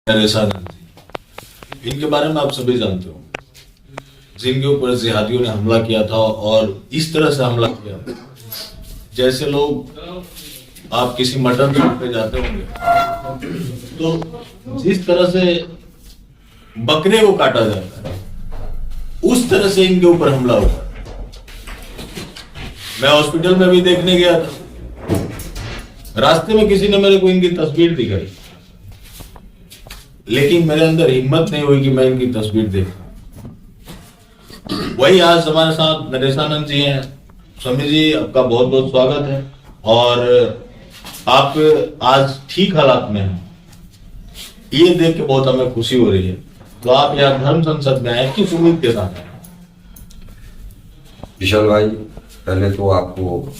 नरेशानंद जी, इनके बारे में आप सभी जानते हो, जिनके ऊपर जिहादियों ने हमला किया था और इस तरह से हमला किया जैसे लोग आप किसी मटन शॉप पे जाते होंगे तो जिस तरह से बकरे को काटा जाता है उस तरह से इनके ऊपर हमला हुआ। मैं हॉस्पिटल में भी देखने गया था, रास्ते में किसी ने मेरे को इनकी तस्वीर दिखाई, लेकिन मेरे अंदर हिम्मत नहीं हुई कि मैं इनकी तस्वीर देखूं। वही आज हमारे साथ नरेशानंद जी हैं। स्वामी जी, आपका बहुत बहुत स्वागत है और आप आज ठीक हालात में हैं, ये देख के बहुत हमें खुशी हो रही है। तो आप यहाँ धर्म संसद में आए, किस उम्मीद के साथ आए? विशाल भाई, पहले तो आपको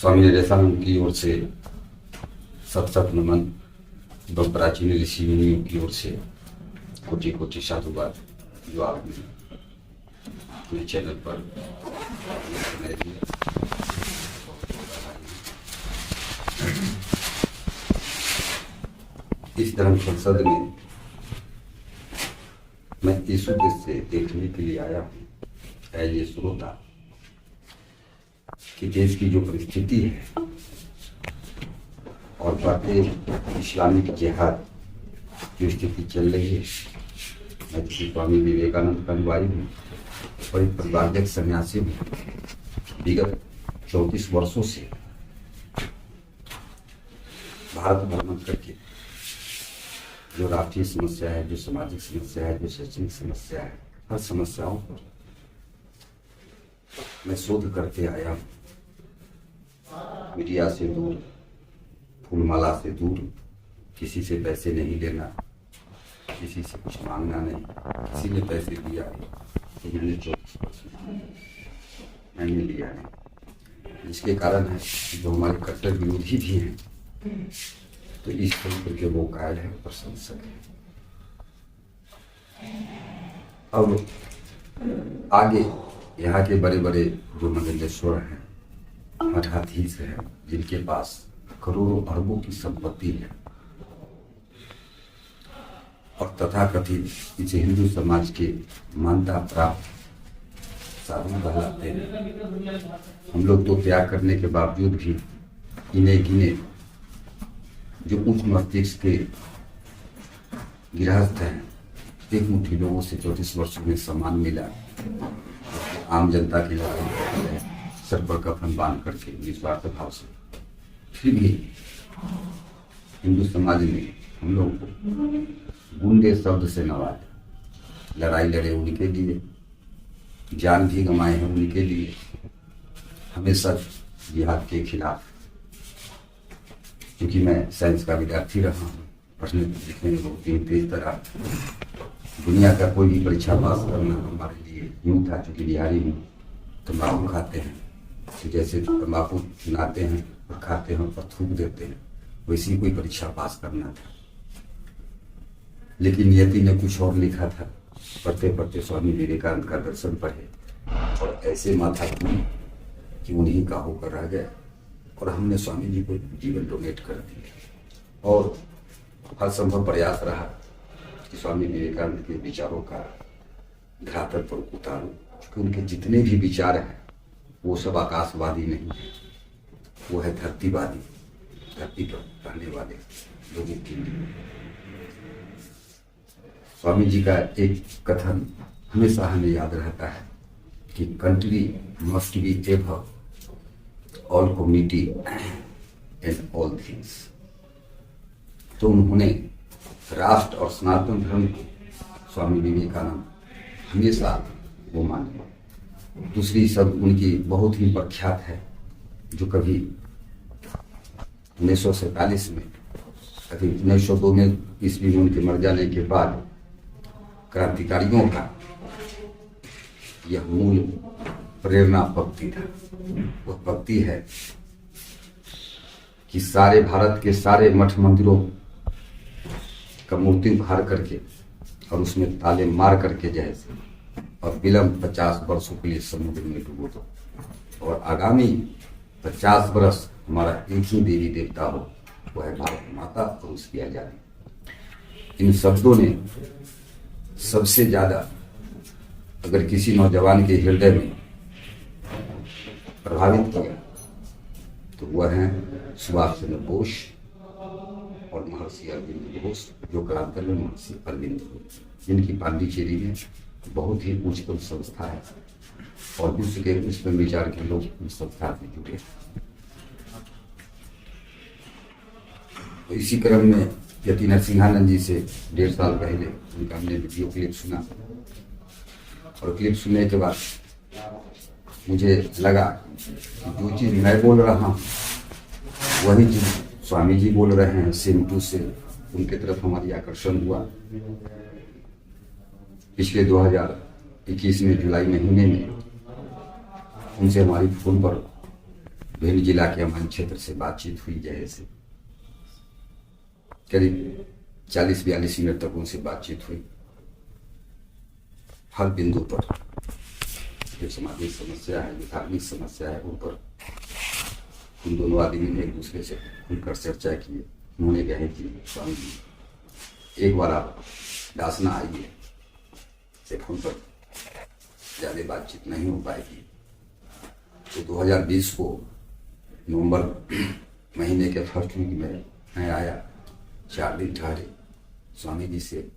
स्वामी नरेशानंद की ओर से सत सत नमन, एवं प्राचीन ऋषि मुनियों की ओर से कोटि कोटि साधुवाद जो आपने अपने चैनल पर इस धर्म संसद में मैं इस उद्देश्य से देखने के लिए आया हूँ एज ए श्रोता कि देश की जो परिस्थिति है और बढ़ते इस्लामिक जिहाद जो स्थिति चल रही है, मैं किसी स्वामी विवेकानंद का अनुयायी हूँ और एक परिवारजक सन्यासी हूँ। विगत 34 वर्षों से भारत भ्रमण करके जो राष्ट्रीय समस्या है, जो सामाजिक समस्या है, जो शैक्षणिक समस्या है, हर समस्याओं पर मैं शोध करके आया हूँ। मीडिया से दूर, फूलमाला से दूर, किसी से पैसे नहीं लेना, किसी से कुछ मांगना नहीं। किसी ने पैसे दिया तो मैंने 24% मैंने लिया नहीं, जिसके कारण है जो हमारे कट्टर विरोधी भी हैं तो इस तरीके के वो कायल है, प्रशंसक है। अब आगे यहाँ के बड़े बड़े जो मंडलेश्वर हैं, मठाधीश हैं, जिनके पास करोड़ों अरबों की संपत्ति है और तथाकथित इसे हिंदू समाज के मान्यता प्राप्त साधु कहलाते हैं। हम लोग तो त्याग करने के बावजूद भी इन्हें गिने जो उच्च मस्तिष्क के गृहस्थ हैं, एक मुट्ठी लोगों से 34 वर्षों में सम्मान मिला। आम जनता के लिए सर पर कफन बांध करके निस्वार्थ भाव से, फिर भी हिंदू समाज में हम लोग को गुंडे शब्द से नवाजा। लड़ाई लड़े उनके लिए, जान भी गंवाए हैं उनके लिए, हमेशा जिहाद के खिलाफ। क्योंकि मैं साइंस का विद्यार्थी रहा हूँ, पढ़ने लिखने में बहुत ही तेज तरह, दुनिया का कोई भी परीक्षा पास करना हमारे लिए यूँ था। चूँकि बिहारी में तम्बाकू खाते हैं, तो जैसे तम्बाकू चुनाते हैं और खाते हैं और थूक देते हैं, वैसी कोई परीक्षा पास करना था। लेकिन नियति ने कुछ और लिखा था। पढ़ते पढ़ते स्वामी विवेकानंद का दर्शन पढ़े और ऐसे माथा कि उन्हीं का होकर रह गए और हमने स्वामी जी को जीवन डोनेट कर दिया। और हर संभव प्रयास रहा कि स्वामी विवेकानंद के विचारों का धरातल पर उतारूं, क्योंकि उनके जितने भी विचार हैं वो सब आकाशवादी नहीं है, वो है धरतीवादी, धरती पर रहने वाले लोगों के लिए। स्वामी जी का एक कथन हमेशा हमें याद रहता है कि country must be above all community and all things. तो उन्होंने राष्ट्र और सनातन धर्म को स्वामी विवेकानंद हमेशा वो माने। दूसरी शब्द उनकी बहुत ही प्रख्यात है, जो कभी 1947 में, कभी 1902 में ईस्वी में उनके मर जाने के बाद क्रांतिकारियों का यह मूल प्रेरणा भक्ति था। वह भक्ति है कि सारे भारत के सारे मठ मंदिरों का मूर्ति उखाड़ करके और उसमें ताले मार करके जैसे और विलंब 50 वर्षों के लिए समुद्र में डूबो दो और आगामी 50 वर्ष हमारा एक ही देवी देवता हो, वो है भारत माता और उसकी आजादी। इन शब्दों ने सबसे ज्यादा अगर किसी नौजवान के हृदय में प्रभावित किया तो वह है सुभाष चंद्र बोस और महर्षि अरविंद घोष, जो क्रांतिकारी महर्षि अरविंद घोष, जिनकी पांडिचेरी में बहुत ही उच्चतम संस्था है और विश्व के उच्चतम विचार के लोग उस संस्था से जुड़े हैं। तो इसी क्रम में यति नरसिंहानंद जी से 1.5 साल पहले उनका हमने वीडियो क्लिप सुना और क्लिप सुनने के बाद मुझे लगा कि जो चीज मैं बोल रहा हूँ वही चीज स्वामी जी बोल रहे हैं, सेम टू सेम उनके तरफ हमारी आकर्षण हुआ। पिछले 2021 में जुलाई महीने में उनसे हमारी फोन पर भिंड जिला के अमन क्षेत्र से बातचीत हुई। जैसे करीब 40-42 मिनट तक उनसे बातचीत हुई। हर बिंदु पर जो सामाजिक समस्या है, जो धार्मिक समस्या है, उन पर उन दोनों आदमी ने एक दूसरे से खुलकर चर्चा की। उन्होंने कहा कि स्वामी जी एक बार आप दासना आइए, से फोन पर ज़्यादा बातचीत नहीं हो पाएगी। तो 2020 को नवंबर महीने के फर्स्ट वीक में मैं आया, 4 दिन ठहरे। स्वामी जी से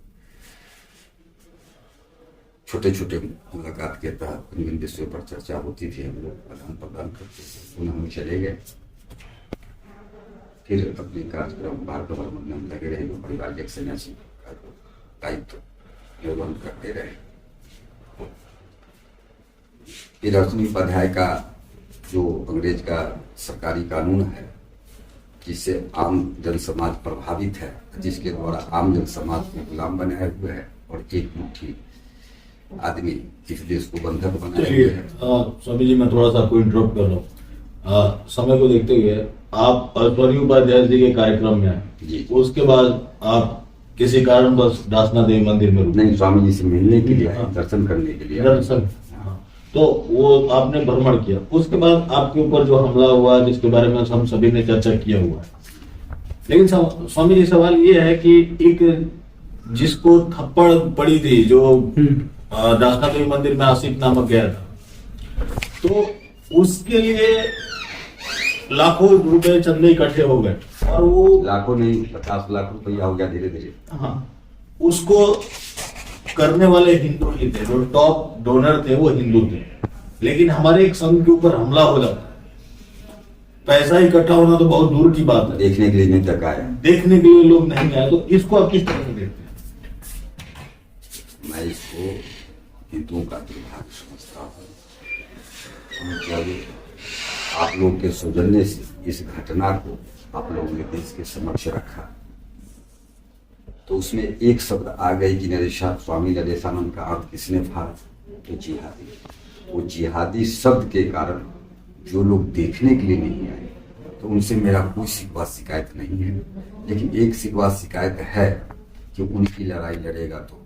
छोटे छोटे मुलाकात के तहत विभिन्न विषयों पर चर्चा होती थी, हम लोग आदान प्रदान करते थे। पुनः हम चले गए, फिर अपने कार्यक्रम भारत भ्रमण में हम लगे रहे, परिवार सन्यासी का दायित्व निर्वहन करते रहे। फिर अर्जुन उपाध्याय का जो अंग्रेज का सरकारी कानून है जिससे आम जन समाज प्रभावित है, जिसके द्वारा आम जन समाज को गुलाम बनाए हुए है और एक मुट्ठी आदमी इस देश को बंधक बनाए हुए है। स्वामी जी मैं थोड़ा सा आपको इंटरप्ट कर रहा हूँ। समय को देखते हुए आप अर्जुन उपाध्याय जी के कार्यक्रम में आए, उसके बाद आप किसी कारण बस दासना देवी मंदिर में रुके? नहीं, स्वामी जी से मिलने के लिए, दर्शन करने के लिए। दर्शन, तो वो आपने भ्रमण किया। उसके बाद आपके ऊपर जो हमला हुआ जिसके बारे में हम सभी ने चर्चा किया हुआ है, लेकिन स्वामी जी सवाल ये है कि एक जिसको थप्पड़ पड़ी थी, जो दासना देवी मंदिर में आसिफ नामक गया था, तो उसके लिए लाखों रुपए चंदे इकट्ठे हो गए और वो लाखों नहीं 50 लाख रुपया हो गया धीरे धीरे। हाँ, उसको करने वाले हिंदू ही थे, जो टॉप डोनर थे वो हिंदू थे। लेकिन हमारे एक संघ के ऊपर हमला हो जाता, पैसा इकट्ठा होना तो बहुत दूर की बात है, देखने के लिए नहीं तक आया, देखने के लिए लोग नहीं आए। तो इसको आप किस तरह से देखते हैं? मैं इसको हिंदुओं का दुर्भाग्य समझता हूँ। जब आप लोग के सौजन्य से इस घटना को आप लोगों ने देश के समक्ष रखा तो उसमें एक शब्द आ गई कि स्वामी नरेशानंद का अर्थ किसने फाड़ा? तो जिहादी। वो जिहादी शब्द के कारण जो लोग देखने के लिए नहीं आए तो उनसे मेरा कोई शिकवा शिकायत नहीं है, लेकिन एक शिकवा शिकायत है कि उनकी लड़ाई लड़ेगा तो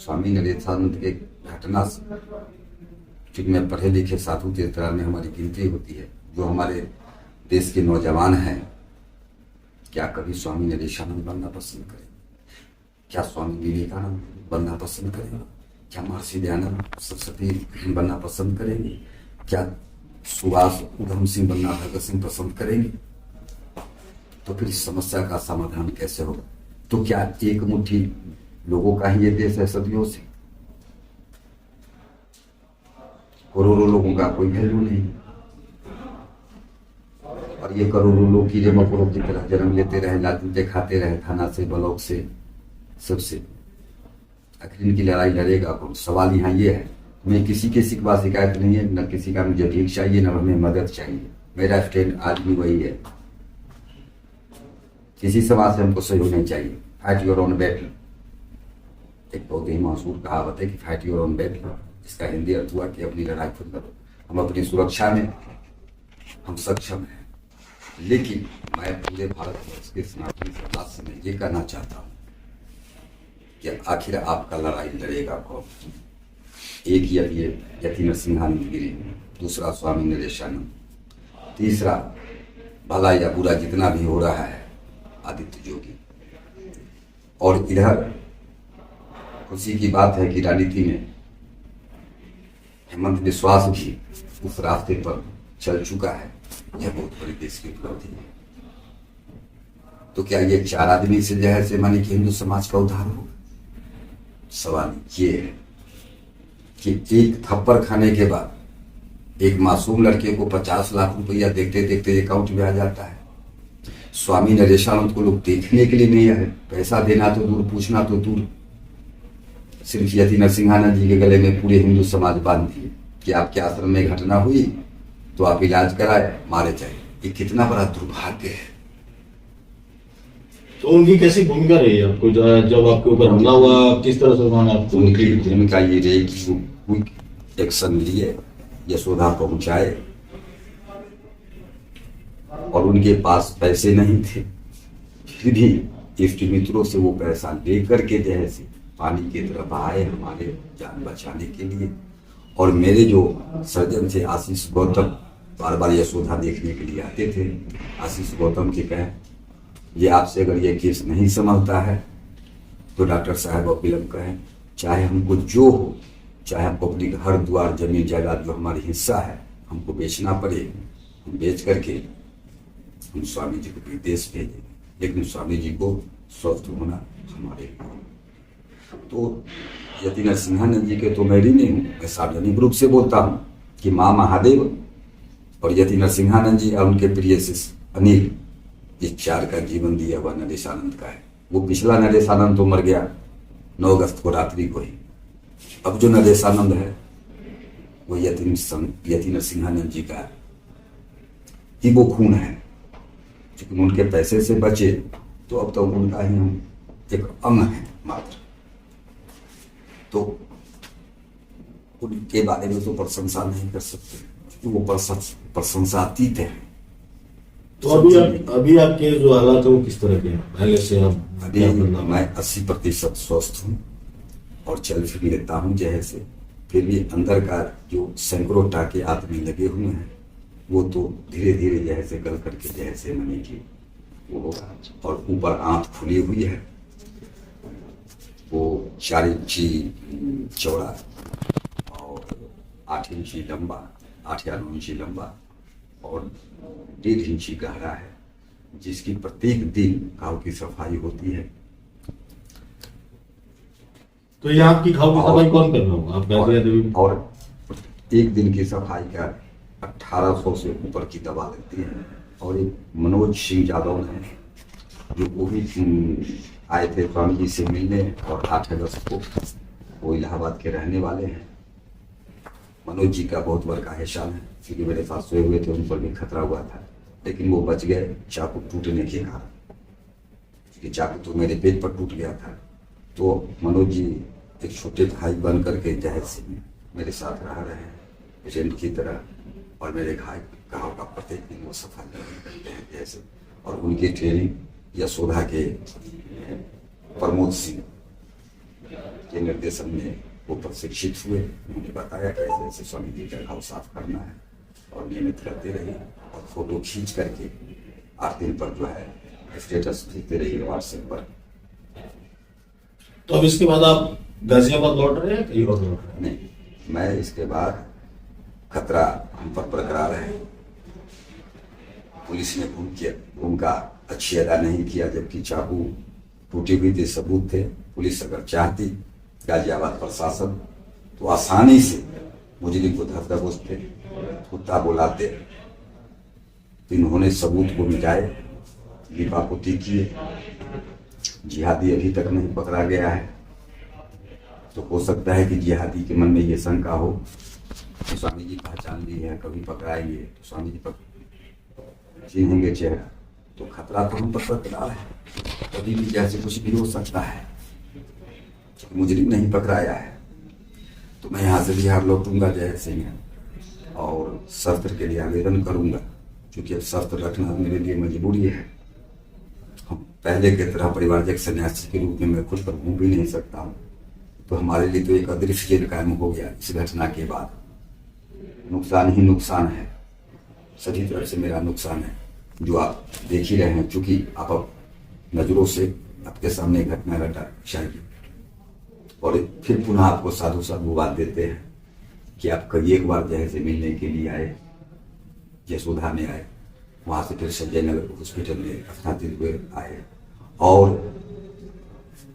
स्वामी नरेशानंद के घटना से, क्योंकि मैं पढ़े लिखे साधु तीर्थराज में हमारी गिनती होती है, जो हमारे देश के नौजवान हैं, क्या कभी स्वामी नरेशानंद बनना पसंद करेंगे? क्या स्वामी विवेकानंद बनना पसंद करेंगे? क्या महर्षि दयानंद सरस्वती बनना पसंद करेंगे? क्या सुभाष उधम सिंह बनना भगत सिंह पसंद करेंगे? तो फिर इस समस्या का समाधान कैसे होगा? तो क्या एक मुट्ठी लोगों का ही ये देश है सदियों से? करोड़ों लोगों का कोई वैल्यू नहीं, और ये करोड़ों लोग कीड़े मकोड़ों की तरह जन्म लेते रहे, लाजूते खाते रहे, थाना से, ब्लॉक से, सबसे। आखिर इनकी लड़ाई लड़ेगा कौन? सवाल यहाँ ये है, मैं किसी के शिकवा शिकायत नहीं है, न किसी का मुझे भीख चाहिए, न हमें मदद चाहिए। मेरा स्टैंड आज भी वही है, किसी समाज से हमको सहयोग नहीं चाहिए। फाइट योर ओन बैटल, एक बहुत ही मशहूर कहावत है कि फाइट योर ओन बैटल, इसका हिंदी अर्थ हुआ कि अपनी लड़ाई खुद लड़ो। हम अपनी सुरक्षा में हम सक्षम हैं, लेकिन मैं पूरे भारतवर्ष के सनातनी समाज से मैं ये कहना चाहता हूँ कि आखिर आपका लड़ाई लड़ेगा कौन? एक यति नरसिंहानंद गिरी, दूसरा स्वामी नरेशानंद, तीसरा भला या बुरा जितना भी हो रहा है आदित्य जोगी, और इधर खुशी की बात है कि राजनीति में हेमंत विश्वास भी उस रास्ते पर चल चुका है। यह बहुत बड़ी देश की उपलब्धि है। तो क्या ये 4 आदमी से जहर से मानी कि हिंदू समाज का उद्धार होगा? सवाल ये है कि एक थप्पड़ खाने के बाद एक मासूम लड़के को 50 लाख रुपया देखते देखते अकाउंट में आ जाता है। स्वामी नरेशानंद को लोग देखने के लिए नहीं आए, पैसा देना तो दूर, पूछना तो दूर। सिर्फ यति नरसिंहानंद जी के गले में पूरे हिंदू समाज बांध दिए कि आपके आश्रम में घटना हुई तो आप इलाज कराए, मारे जाए। ये कितना बड़ा दुर्भाग्य है। तो उनकी कैसी भूमिका रही है आपको जब आपके ऊपर हमला हुआ, किस तरह से उन्होंने आपको? उनकी भूमिका ये रही कि वो क्विक एक्शन लिए, यशोदा पहुंचाए, और उनके पास पैसे नहीं थे, फिर भी इष्ट मित्रों से वो पैसा लेकर के जैसे पानी की तरफ आए हमारे जान बचाने के लिए। और मेरे जो सर्जन थे आशीष गौतम, बार बार यशोदा देखने के लिए आते थे। आशीष गौतम के कहे ये आपसे अगर ये केस नहीं संभलता है तो डॉक्टर साहब वकीलम कहें चाहे हमको जो हो, चाहे हमको अपनी घर द्वार जमीन जायदाद जो हमारी हिस्सा है हमको बेचना पड़े, हम बेच करके हम स्वामी जी को विदेश भेजें, लेकिन स्वामी जी को स्वस्थ होना हमारे लिए। तो यति नरसिंहानंद जी के तो मैं ही नहीं हूँ, मैं सार्वजनिक रूप से बोलता हूँ कि माँ महादेव और यति नरसिंहानंद जी और उनके प्रिय शिष्य अनिल, इस 4 का जीवन दिया हुआ नरेशानंद का है। वो पिछला नरेशानंद तो मर गया 9 अगस्त को रात्रि को ही। अब जो नरेशानंद है वो यति नरसिंहानंद जी का ही वो खून है। क्योंकि उनके पैसे से बचे तो अब तो उनका ही हम एक अंग है मात्र। तो उनके बारे में तो प्रशंसा नहीं कर सकते, क्योंकि वो प्रशंसातीत है। तो अभी आपके जो हालात है वो किस तरह के हैं? पहले से आप अभी मैं 80% स्वस्थ हूँ और चल फिर लेता हूँ जैसे। फिर भी अंदर का जो सैकड़ों टाके आदमी लगे हुए हैं वो तो धीरे धीरे जैसे गल करके जैसे मनी की वो होगा। और ऊपर आंत खुली हुई है, वो 4 इंची चौड़ा और 8 इंची लंबा, 8 या 9 इंची लंबा और 1.5 इंची गहरा है, जिसकी प्रत्येक दिन घाव की सफाई होती है। तो ये आपकी घाव की सफाई कौन कर रहा होगा? आप गाजिया देवी? और एक दिन की सफाई का 1800 से ऊपर की दवा लगती है। और एक मनोज सिंह यादव है जो वो भी आए थे स्वामी जी से मिलने, और 8 अगस्त को वो इलाहाबाद के रहने वाले हैं। मनोज जी का बहुत बड़ा एहसान है, क्योंकि मेरे साथ सोए हुए थे, उन पर भी खतरा हुआ था, लेकिन वो बच गए चाकू टूटने के कारण। क्योंकि चाकू तो मेरे पेट पर टूट गया था। तो मनोज जी एक छोटे भाई बन करके जहाज से मेरे साथ रह रहे हैं पेशेंट की तरह, और मेरे घाव का प्रत्येक दिन वो सफाई करते हैं जैसे। और उनकी ट्रेनिंग यशोदा के प्रमोद सिंह के निर्देशन में वो प्रशिक्षित हुए। उन्होंने बताया कैसे ऐसे स्वामी जी का घाव साफ करना है, और नियमित करते रहिए और फोटो खींच करके 8 दिन पर जो है स्टेटस भेजते रहिए व्हाट्सएप पर। तो अब इसके बाद आप गाजियाबाद लौट रहे हैं कहीं और लौट रहे हैं? नहीं, मैं इसके बाद खतरा हम पर बरकरार है। पुलिस ने भूमिका अच्छी अदा नहीं किया, जबकि चाकू टूटी हुई थी, सबूत थे। पुलिस अगर चाहती, गाजियाबाद प्रशासन तो आसानी से मुजरिम को धर दबोचते, कुत्ता बुलाते। तो इन्होंने सबूत को मिटाए, लिपापोती किए। जिहादी अभी तक नहीं पकड़ा गया है। तो हो सकता है कि जिहादी के मन में ये शंका हो कि स्वामी जी पहचान ली है, कभी पकड़ाएंगे तो स्वामी जी पर चिन्हेंगे चेहरा। तो खतरा तो हम पर बरकरार है, कभी भी जैसे कुछ भी हो सकता है। मुजरिम नहीं पकड़ाया है तो मैं यहाँ से बिहार लौटूंगा जैसे ही, और शस्त्र के लिए आवेदन करूंगा, क्योंकि अब शस्त्र रखना मेरे लिए मजबूरी है। हम पहले की तरह परिवारजक सन्यासी के रूप में मैं खुद पर घूम भी नहीं सकता हूँ। तो हमारे लिए तो एक अदृश्य जेल कायम हो गया इस घटना के बाद। नुकसान ही नुकसान है, सभी तरफ से मेरा नुकसान है, जो आप देख ही रहे हैं। चूंकि आप अब नजरों से आपके सामने एक घटना घटा शायद, और फिर पुनः आपको साधु साधुवाद देते हैं कि आप कई एक बार जैसे मिलने के लिए आए, यशोधा में आए, वहां से फिर संजय नगर हॉस्पिटल में स्थानांतरित हुए आए, और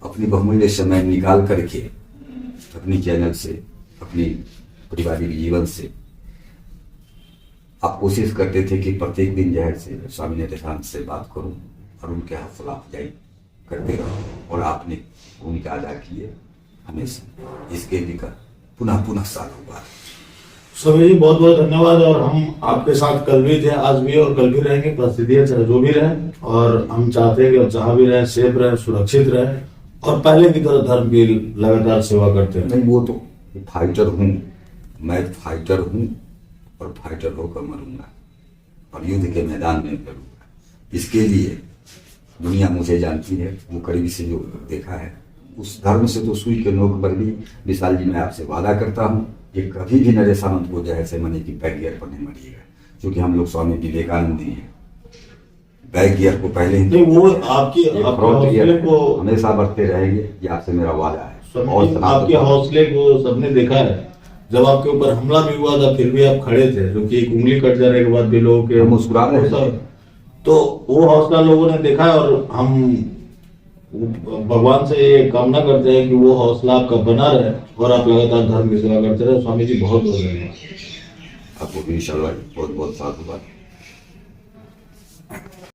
अपनी बहुमूल्य समय निकाल करके अपनी चैनल से, अपनी पारिवारिक जीवन से आप कोशिश करते थे कि प्रत्येक दिन जहर से स्वामी नित्यानंद से बात करूं और उनके हौसला अफजाई करते रहो, और आपने भूमिका अदा की है हमेशा। इसके लिए पुनः पुनः साधुवाद। स्वामी जी बहुत बहुत धन्यवाद। और हम आपके साथ कल भी थे, आज भी, और कल भी रहेंगे। परिस्थितियां चाहे जो भी रहे, और हम चाहते हैं कि जहां भी रहे सेफ रहे, सुरक्षित रहे, और पहले की तरह धर्म की लगातार सेवा करते हैं। नहीं, वो तो फाइटर हूँ, मैं फाइटर हूँ और फाइटर होकर मरूंगा और युद्ध के मैदान में लड़ूंगा। इसके लिए दुनिया मुझे जानती है, वो करीबी से जो देखा है, उस धर्म से तो सुई के नोक पर भी विशाल जी मैं आपसे वादा करता हूँ कि कभी भी नरेश सावंत को जहर से मरने की बैक गियर पर नहीं मरिएगा, क्योंकि हम लोग स्वामी विवेकानंद ही हैं। बैक गियर को पहले नहीं, वो आपकी फ्रंट गियर हौसले को हमेशा बढ़ते रहेंगे, ये आपसे मेरा वादा है। और आपके हौसले को सबने देखा है। जब आपके ऊपर हमला भी हुआ था फिर भी आप खड़े थे, जो कि एक उंगली कट जाने के बाद भी लोगों के मुस्कुरा रहे थे। तो वो हौसला लोगों ने देखा है, और हम भगवान से ये कामना करते हैं कि वो हौसला आपका बना रहे और आप लगातार धर्म की सेवा करते रहे। स्वामी जी बहुत बहुत धन्यवाद। आपको भी इंशाल्लाह बहुत बहुत साधुवाद।